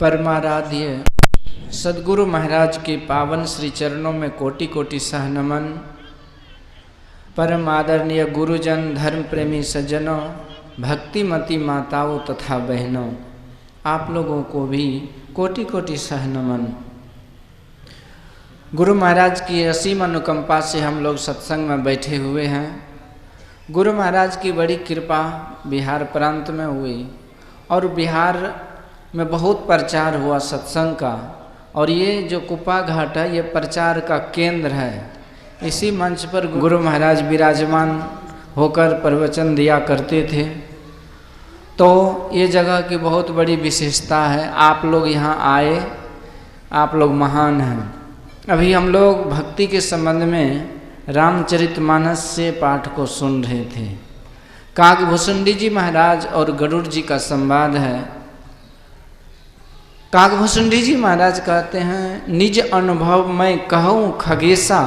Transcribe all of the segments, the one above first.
परमाराध्य सद्गुरु महाराज के पावन श्री चरणों में कोटि कोटि सहनमन। परम आदरणीय गुरुजन, धर्म प्रेमी सज्जनों, भक्तिमती माताओं तथा बहनों, आप लोगों को भी कोटि कोटि सहनमन। गुरु महाराज की असीम अनुकंपा से हम लोग सत्संग में बैठे हुए हैं। गुरु महाराज की बड़ी कृपा बिहार प्रांत में हुई और बिहार में बहुत प्रचार हुआ सत्संग का, और ये जो कुप्पा घाट है ये प्रचार का केंद्र है। इसी मंच पर गुरु महाराज विराजमान होकर प्रवचन दिया करते थे, तो ये जगह की बहुत बड़ी विशेषता है। आप लोग यहाँ आए, आप लोग महान हैं। अभी हम लोग भक्ति के संबंध में रामचरितमानस से पाठ को सुन रहे थे। काकभूषुंडी जी महाराज और गरुड़ जी का संवाद है। काकभूषुंडी जी महाराज कहते हैं, निज अनुभव मैं कहूँ खगेसा,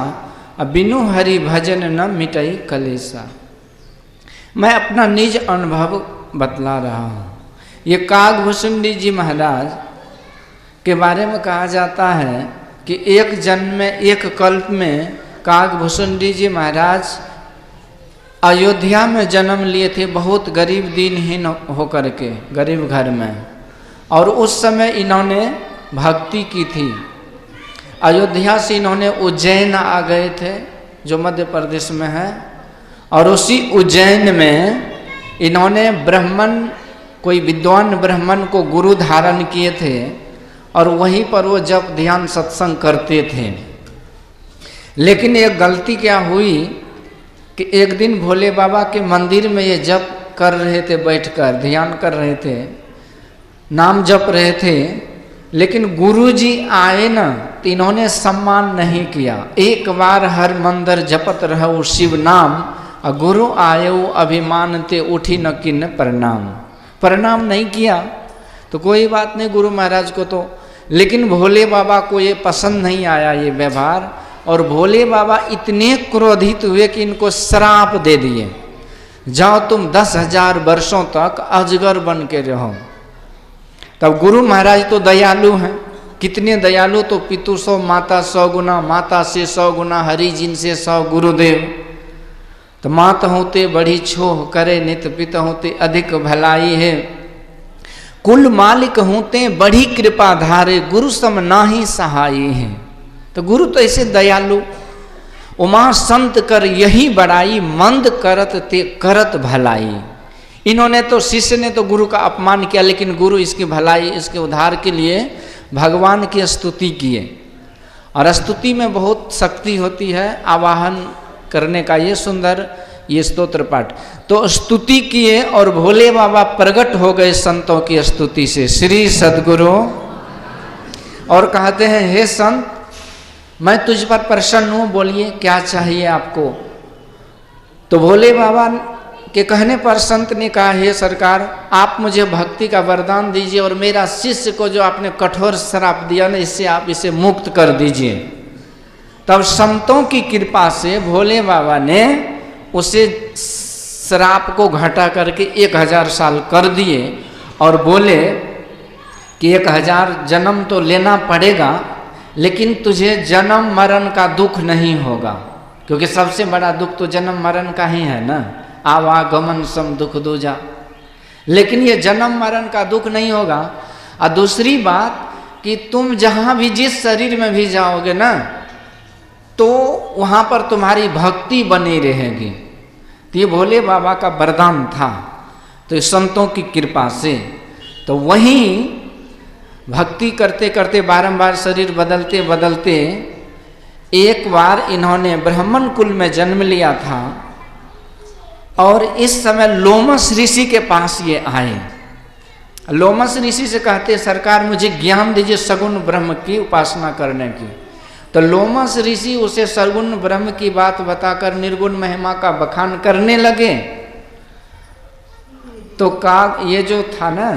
बिनु हरि भजन न मिटई कलेसा। मैं अपना निज अनुभव बतला रहा हूँ। ये काकभूषुंडी जी महाराज के बारे में कहा जाता है कि एक जन्म में, एक कल्प में काकभूषुंडी जी महाराज अयोध्या में जन्म लिए थे, बहुत गरीब दीनहीन होकर के, गरीब घर में। और उस समय इन्होंने भक्ति की थी। अयोध्या से इन्होंने उज्जैन आ गए थे, जो मध्य प्रदेश में है, और उसी उज्जैन में इन्होंने ब्राह्मण, कोई विद्वान ब्राह्मण को गुरु धारण किए थे, और वहीं पर वो जप ध्यान सत्संग करते थे। लेकिन एक गलती क्या हुई कि एक दिन भोले बाबा के मंदिर में ये जप कर रहे थे, बैठकर ध्यान कर रहे थे, नाम जप रहे थे, लेकिन गुरुजी आए न तो इन्होंने सम्मान नहीं किया। एक बार हर मंदिर जपत रहो शिव नाम, और गुरु आयो अभिमान ते उठी न किन प्रणाम नहीं किया। तो कोई बात नहीं गुरु महाराज को तो, लेकिन भोले बाबा को ये पसंद नहीं आया ये व्यवहार, और भोले बाबा इतने क्रोधित हुए कि इनको श्राप दे दिए, जाओ तुम 10,000 वर्षों तक अजगर बन के रहो। तब गुरु महाराज तो दयालु हैं, कितने दयालु, तो पितु 100 माता 100 गुना, माता से 100 गुना, हरि जिन से 100 गुरुदेव। तो मात होते बड़ी छोह करे, नित पित होते अधिक भलाई है, कुल मालिक होते बड़ी कृपा धारे, गुरु सम नाही सहाय है। तो गुरु तो ऐसे दयालु, उमा संत कर यही बड़ाई, मंद करत ते करत भलाई। इन्होंने तो, शिष्य ने तो गुरु का अपमान किया, लेकिन गुरु इसकी भलाई, इसके उद्धार के लिए भगवान की स्तुति किए। और स्तुति में बहुत शक्ति होती है, आवाहन करने का ये सुंदर ये स्तोत्र पाठ। तो स्तुति किए और भोले बाबा प्रकट हो गए संतों की स्तुति से, श्री सद्गुरु। और कहते हैं, हे संत मैं तुझ पर प्रसन्न हूँ, बोलिए क्या चाहिए आपको। तो भोले बाबा के कहने पर संत ने कहा, हे सरकार आप मुझे भक्ति का वरदान दीजिए, और मेरा शिष्य को जो आपने कठोर श्राप दिया ना, इससे आप इसे मुक्त कर दीजिए। तब संतों की कृपा से भोले बाबा ने उसे श्राप को घटा करके 1000 साल कर दिए, और बोले कि 1000 जन्म तो लेना पड़ेगा, लेकिन तुझे जन्म मरण का दुख नहीं होगा, क्योंकि सबसे बड़ा दुख तो जन्म मरण का ही है ना, आवागमन सम दुख दूजा। लेकिन ये जन्म मरण का दुख नहीं होगा। और दूसरी बात कि तुम जहाँ भी, जिस शरीर में भी जाओगे ना, तो वहाँ पर तुम्हारी भक्ति बनी रहेगी। तो ये भोले बाबा का वरदान था, तो संतों की कृपा से। तो वहीं भक्ति करते करते बारंबार शरीर बदलते बदलते एक बार इन्होंने ब्राह्मण कुल में जन्म लिया था, और इस समय लोमस ऋषि के पास ये आए। लोमस ऋषि से कहते, सरकार मुझे ज्ञान दीजिए सगुण ब्रह्म की उपासना करने की। तो लोमस ऋषि उसे सगुण ब्रह्म की बात बताकर निर्गुण महिमा का बखान करने लगे। तो ये जो था ना,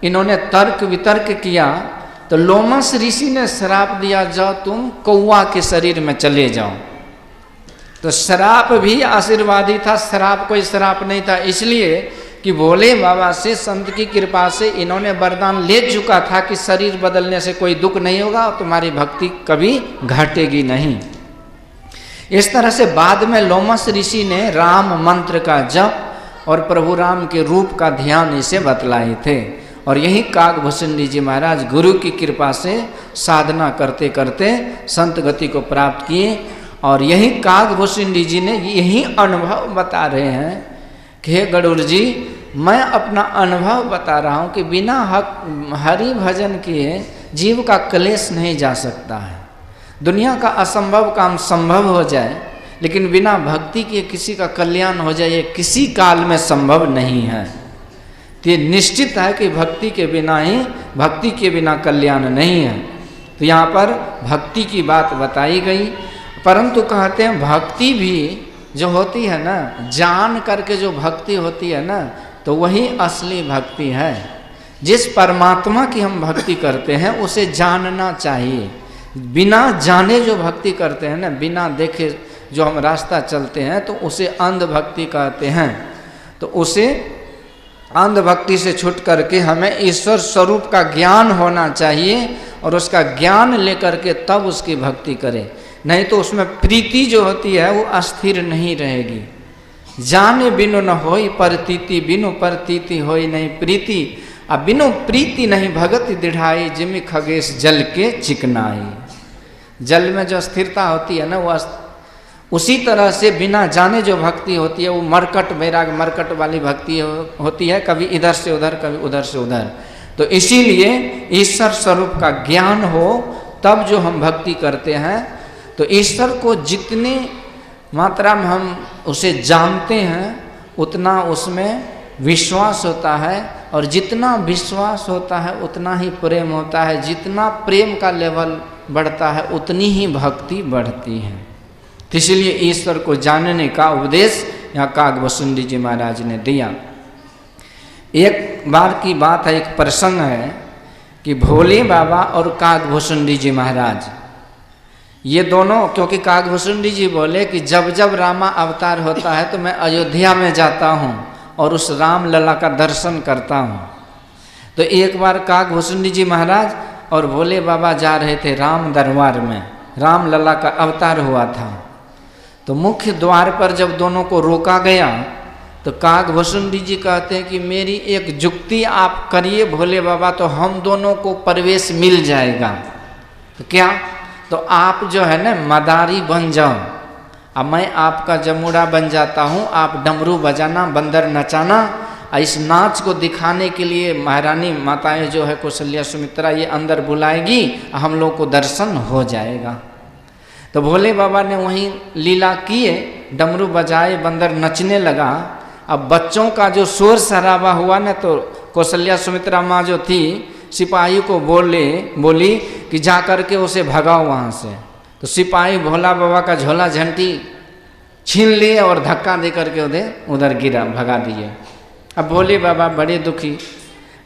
इन्होंने तर्क वितर्क किया, तो लोमस ऋषि ने श्राप दिया, जाओ तुम कौवा के शरीर में चले जाओ। तो श्राप भी आशीर्वादी था, श्राप कोई श्राप नहीं था, इसलिए कि भोले बाबा से संत की कृपा से इन्होंने वरदान ले चुका था कि शरीर बदलने से कोई दुख नहीं होगा और तुम्हारी भक्ति कभी घटेगी नहीं। इस तरह से बाद में लोमस ऋषि ने राम मंत्र का जप और प्रभु राम के रूप का ध्यान इसे बतलाए थे। और यही काकभूषणी जी महाराज गुरु की कृपा से साधना करते करते संत गति को प्राप्त किए। और यही काकभूषणी जी ने यही अनुभव बता रहे हैं कि हे गरुड़ जी, मैं अपना अनुभव बता रहा हूँ कि बिना हरि भजन किए जीव का क्लेश नहीं जा सकता है। दुनिया का असंभव काम संभव हो जाए, लेकिन बिना भक्ति के किसी का कल्याण हो जाए ये किसी काल में संभव नहीं है। तो ये निश्चित है कि भक्ति के बिना कल्याण नहीं है। तो यहाँ पर भक्ति की बात बताई गई, परंतु कहते हैं भक्ति भी जो होती है ना, जान करके जो भक्ति होती है ना, तो वही असली भक्ति है। जिस परमात्मा की हम भक्ति करते हैं उसे जानना चाहिए। बिना जाने जो भक्ति करते हैं ना, बिना देखे जो हम रास्ता चलते हैं, तो उसे अंधभक्ति कहते हैं। तो उसे अंधभक्ति से छूट करके हमें ईश्वर स्वरूप का ज्ञान होना चाहिए और उसका ज्ञान लेकर के तब उसकी भक्ति करें, नहीं तो उसमें प्रीति जो होती है वो अस्थिर नहीं रहेगी। जाने बिनु न होई परतीति, बिनु परतीति होई नहीं प्रीति, अब बिनु प्रीति नहीं भगति दृढ़ाई, जिमि खगेश जल के चिकनाई। जल में जो स्थिरता होती है ना, वो उसी तरह से बिना जाने जो भक्ति होती है वो मरकट वैराग मरकट वाली भक्ति होती है, कभी इधर से उधर कभी उधर से उधर। तो इसीलिए ईश्वर स्वरूप का ज्ञान हो तब जो हम भक्ति करते हैं, तो ईश्वर को जितनी मात्रा में हम उसे जानते हैं उतना उसमें विश्वास होता है, और जितना विश्वास होता है उतना ही प्रेम होता है। जितना प्रेम का लेवल बढ़ता है उतनी ही भक्ति बढ़ती है। तो इसलिए ईश्वर को जानने का उपदेश यहाँ काकभूषणी जी महाराज ने दिया। एक बार की बात है, एक प्रसंग है कि भोले बाबा और काकभूषणी जी महाराज ये दोनों, क्योंकि काकभूषणी जी बोले कि जब जब रामा अवतार होता है तो मैं अयोध्या में जाता हूँ और उस राम लला का दर्शन करता हूँ। तो एक बार काकभूषणी जी महाराज और भोले बाबा जा रहे थे राम दरबार में, राम लला का अवतार हुआ था। तो मुख्य द्वार पर जब दोनों को रोका गया तो काकभूषणी जी कहते हैं कि मेरी एक जुक्ति आप करिए भोले बाबा, तो हम दोनों को प्रवेश मिल जाएगा। तो क्या? तो आप जो है ना मदारी बन जाओ, अब मैं आपका जमुड़ा बन जाता हूँ, आप डमरू बजाना, बंदर नचाना। इस नाच को दिखाने के लिए महारानी माताएं जो है कौशल्या सुमित्रा ये अंदर बुलाएगी, हम लोग को दर्शन हो जाएगा। तो भोले बाबा ने वहीं लीला किए, डमरू बजाए, बंदर नचने लगा। अब बच्चों का जो शोर शराबा हुआ ना, तो कौशल्या सुमित्रा माँ जो थी सिपाही को बोली कि जा करके उसे भगाओ वहाँ से। तो सिपाही भोला बाबा का झोला झंटी छीन लिए और धक्का दे करके उधर गिरा, भगा दिए। अब भोले बाबा बड़े दुखी।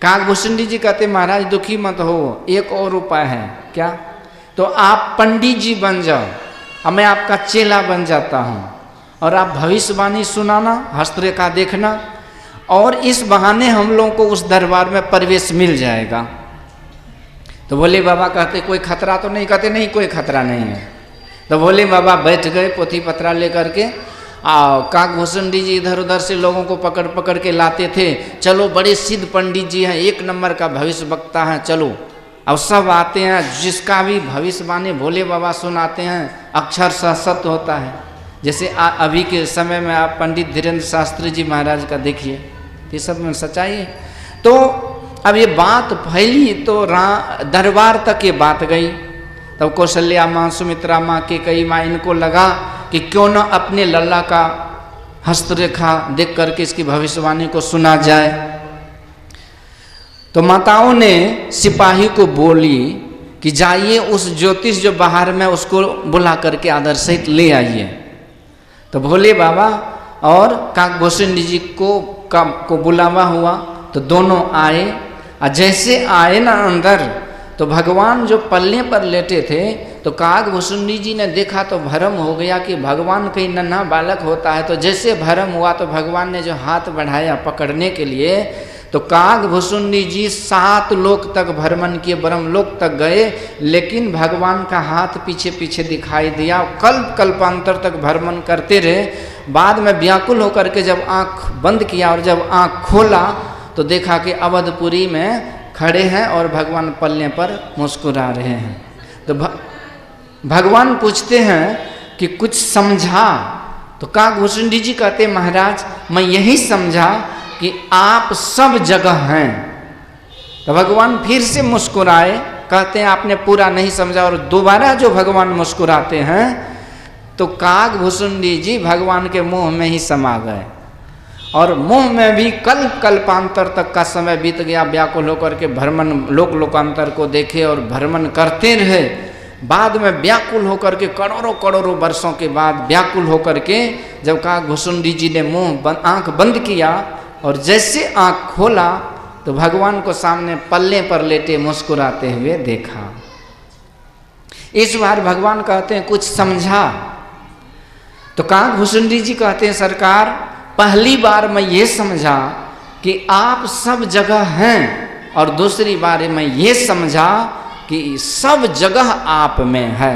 काकभूषणी जी कहते महाराज दुखी मत हो, एक और उपाय है। क्या? तो आप पंडित जी बन जाओ, अब मैं आपका चेला बन जाता हूँ और आप भविष्यवाणी सुनाना, हस्तरेखा देखना, और इस बहाने हम लोगों को उस दरबार में प्रवेश मिल जाएगा। तो भोले बाबा कहते कोई खतरा तो नहीं? कहते नहीं, कोई खतरा नहीं है। तो भोले बाबा बैठ गए पोथी पत्रा लेकर के। काकभूषणी जी इधर उधर से लोगों को पकड़ पकड़ के लाते थे। चलो बड़े सिद्ध पंडित जी हैं, एक नंबर का भविष्य वक्ता है, चलो। अब सब आते हैं, जिसका भी भविष्यवाणी भोले बाबा सुनाते हैं अक्षर सत्य होता है। जैसे अभी के समय में आप पंडित धीरेन्द्र शास्त्री जी महाराज का देखिए, ये सब में सच्चाई है। तो अब ये बात फैली तो दरबार तक ये बात गई। तब कौशल्या माँ, सुमित्रा माँ, कैकेयी माँ, इनको लगा कि क्यों न अपने लल्ला का हस्तरेखा देख करके इसकी भविष्यवाणी को सुना जाए। तो माताओं ने सिपाही को बोली कि जाइए उस ज्योतिष जो बाहर में उसको बुला करके आदर सहित ले आइए। तो भोले बाबा और काकभूषणी जी को बुलावा हुआ। तो दोनों आए, और जैसे आए ना अंदर, तो भगवान जो पल्ले पर लेटे थे तो कागभूषुंडी जी ने देखा तो भ्रम हो गया कि भगवान कहीं नन्हा बालक होता है। तो जैसे भ्रम हुआ तो भगवान ने जो हाथ बढ़ाया पकड़ने के लिए, तो कागभूषुंडी जी 7 लोक तक भ्रमण किए, ब्रह्मलोक तक गए, लेकिन भगवान का हाथ पीछे पीछे दिखाई दिया। कल्प कल्पांतर तक भ्रमण करते रहे। बाद में व्याकुल होकर के जब आँख बंद किया और जब आँख खोला तो देखा कि अवधपुरी में खड़े हैं और भगवान पल्ले पर मुस्कुरा रहे हैं। तो भगवान पूछते हैं कि कुछ समझा? तो कागभूषुंडी जी कहते महाराज मैं यही समझा कि आप सब जगह हैं। तो भगवान फिर से मुस्कुराए, कहते हैं आपने पूरा नहीं समझा। और दोबारा जो भगवान मुस्कुराते हैं तो कागभूषुंडी जी भगवान के मुंह में ही समा गए और मुंह में भी कल्प कल्पांतर तक का समय बीत गया। व्याकुल होकर के भ्रमण लोक लोकांतर को देखे और भ्रमण करते रहे। बाद में व्याकुल होकर के करोड़ों करोड़ों वर्षों के बाद व्याकुल होकर के जब कागभूषुंडी जी ने आंख बंद किया और जैसे आंख खोला तो भगवान को सामने पल्ले पर लेटे मुस्कुराते हुए देखा। इस बार भगवान कहते हैं कुछ समझा? तो कागभूषुंडी जी कहते हैं सरकार पहली बार मैं ये समझा कि आप सब जगह हैं, और दूसरी बार मैं ये समझा कि सब जगह आप में है।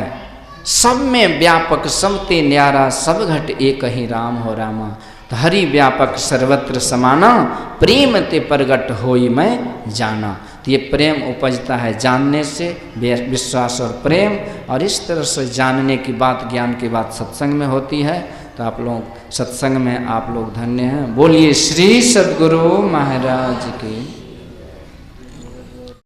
सब में व्यापक सब ते न्यारा, सब घट एक ही राम हो रामा। तो हरि व्यापक सर्वत्र समाना, प्रेम ते प्रगट होई मैं जाना। तो ये प्रेम उपजता है जानने से, विश्वास और प्रेम, और इस तरह से जानने की बात, ज्ञान की बात सत्संग में होती है। तो आप लोग सत्संग में आप लोग धन्य हैं। बोलिए श्री सद्गुरु महाराज की।